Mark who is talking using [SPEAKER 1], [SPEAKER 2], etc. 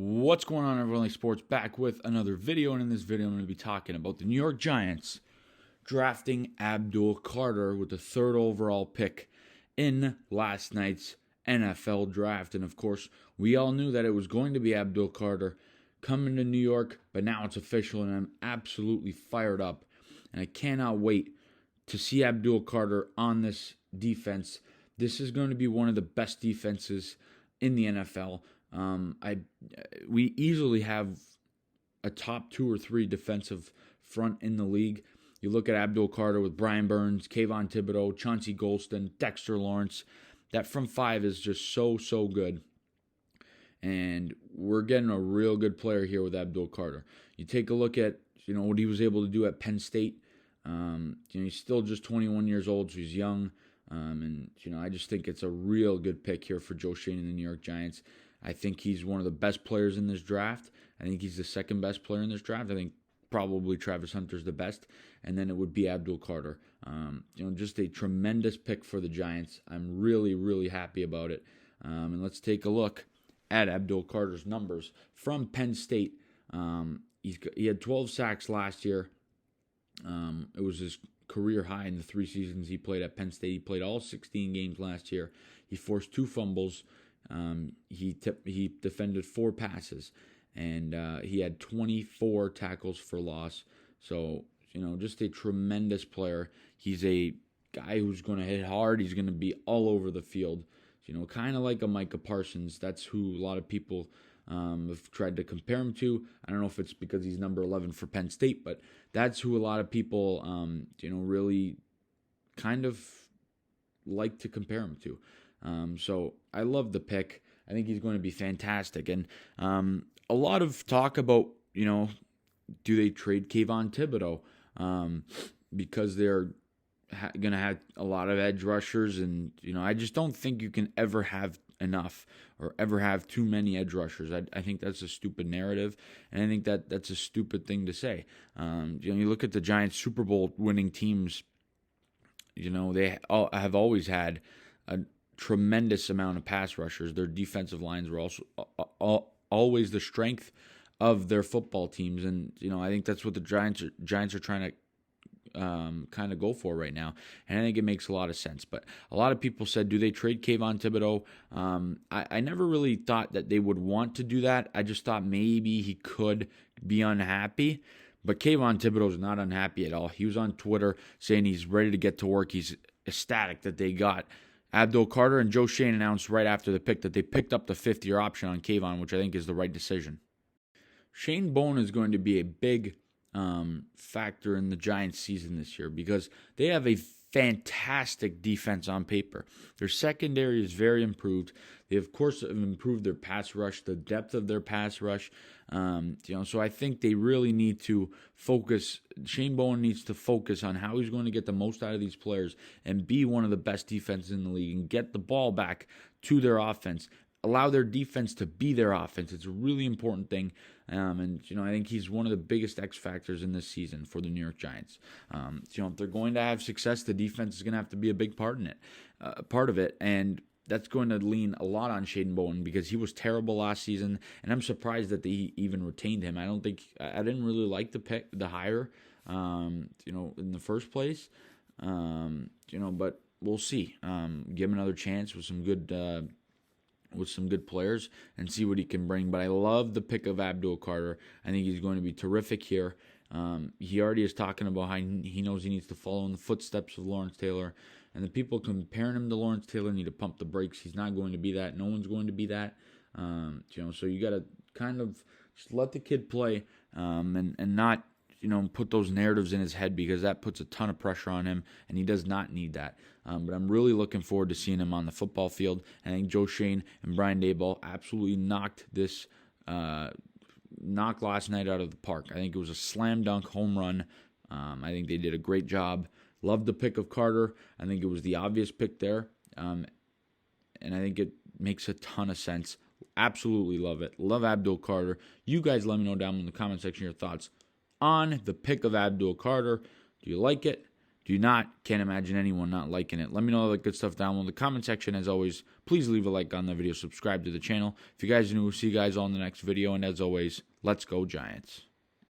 [SPEAKER 1] What's going on, everyone? Sports back with another video, and in this video I'm going to be talking about the New York Giants drafting Abdul Carter with the third overall pick in last night's NFL draft. And of course, we all knew that it was going to be Abdul Carter coming to New York, but now it's official, and I'm absolutely fired up, and I cannot wait to see Abdul Carter on this defense. This is going to be one of the best defenses in the NFL. We easily have a top 2 or 3 defensive front in the league. You look at Abdul Carter with Brian Burns, Kayvon Thibodeau, Chauncey Golston, Dexter Lawrence. That front 5 is just so good. And we're getting a real good player here with Abdul Carter. You take a look at what he was able to do at Penn State. He's still just 21 years old, so he's young. And I just think it's a real good pick here for Joe Schoen and the New York Giants. I think he's one of the best players in this draft. I think he's the second best player in this draft. I think probably Travis Hunter's the best, and then it would be Abdul Carter. Just a tremendous pick for the Giants. I'm really happy about it. And let's take a look at Abdul Carter's numbers from Penn State. He had 12 sacks last year. It was his career high in the 3 seasons he played at Penn State. He played all 16 games last year. He forced 2 fumbles. He defended 4 passes, and he had 24 tackles for loss. So, just a tremendous player. He's a guy who's going to hit hard. He's going to be all over the field. Kind of like a Micah Parsons. That's who a lot of people have tried to compare him to. I don't know if it's because he's number 11 for Penn State, but that's who a lot of people, really kind of like to compare him to. So I love the pick. I think he's going to be fantastic. And a lot of talk about, do they trade Kayvon Thibodeau? Because they're going to have a lot of edge rushers. And, I just don't think you can ever have enough or ever have too many edge rushers. I think that's a stupid narrative, and I think that's a stupid thing to say. You look at the Giants Super Bowl winning teams, they have always had a tremendous amount of pass rushers. Their defensive lines were also always the strength of their football teams, and I think that's what the Giants are trying to kind of go for right now, and I think it makes a lot of sense. But a lot of people said, do they trade Kayvon Thibodeau? I never really thought that they would want to do that. I just thought maybe he could be unhappy. But Kayvon Thibodeau is not unhappy at all. He was on Twitter saying he's ready to get to work. He's ecstatic that they got Abdul Carter, and Joe Schoen announced right after the pick that they picked up the 5th-year option on Kayvon, which I think is the right decision. Shane Bowen is going to be a big factor in the Giants' season this year because they have a fantastic defense on paper. Their secondary is very improved. They, of course, have improved their pass rush, the depth of their pass rush. So I think they really need to focus. Shane Bowen needs to focus on how he's going to get the most out of these players and be one of the best defenses in the league and get the ball back to their offense. Allow their defense to be their offense. It's a really important thing. And I think he's one of the biggest X factors in this season for the New York Giants. If they're going to have success, the defense is going to have to be a big part of it. And that's going to lean a lot on Shane Bowen because he was terrible last season, and I'm surprised that they even retained him. I didn't really like the hire, in the first place. But we'll see. Give him another chance with some good players and see what he can bring. But I love the pick of Abdul Carter. I think he's going to be terrific here. He already is talking about how he knows he needs to follow in the footsteps of Lawrence Taylor. And the people comparing him to Lawrence Taylor need to pump the brakes. He's not going to be that. No one's going to be that. So you got to kind of just let the kid play and not, put those narratives in his head because that puts a ton of pressure on him, and he does not need that. But I'm really looking forward to seeing him on the football field. And I think Joe Schoen and Brian Daboll absolutely knocked last night out of the park. I think it was a slam dunk home run. I think they did a great job. Loved the pick of Carter. I think it was the obvious pick there. And I think it makes a ton of sense. Absolutely love it. Love Abdul Carter. You guys let me know down in the comment section your thoughts on the pick of Abdul Carter. Do you like it? Can't imagine anyone not liking it. Let me know all the good stuff down in the comment section. As always, please leave a like on the video, subscribe to the channel. If you guys are new, we'll see you guys all in the next video. And as always, let's go Giants.